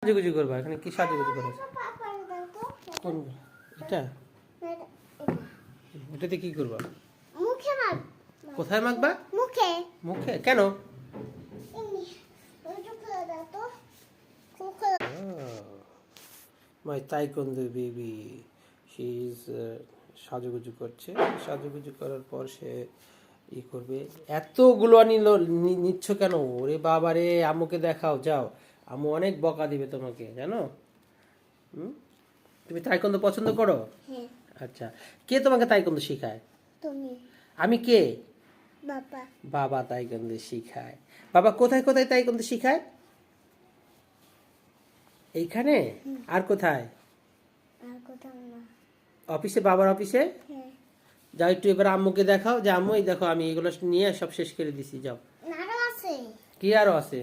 সাজুগুজু করবা? এখানে কি সাজুগুজু করো? কোন এটা? এটাতে কি করবা? মুখে মাখ। কোথায় মাখবা? মুখে। মুখে? কেন? মাই তাইকোয়ান্দো বেবি, শি ইজ সাজুগুজু করছে। সাজুগুজু করার পর সে ই করবে। এতগুলো নিচ্ছ কেন? ওরে বাবা রে, আম্মুকে দেখাও, যাও। আম্মু অনেক বকা দিবে তোমাকে, জানো? তুমি তাইকোয়ান্দো পছন্দ করো? হ্যাঁ। আচ্ছা, কে তোমাকে তাইকোয়ান্দো শেখায়? তুমি। আমি কে? বাবা। বাবা তাইকোয়ান্দো শিখায়। বাবা কোথায় কোথায় তাইকোয়ান্দো শিখায়? এইখানে? আর কোথায়? আর কোথাও না। অফিসে, বাবার অফিসে? হ্যাঁ। যাও একটু এবার আম্মুকে দেখাও যে আম্মু এই দেখো আমি এগুলো নিয়ে সব শেষ করে দিছি, যাও। আরো আছে। কি আরো আছে?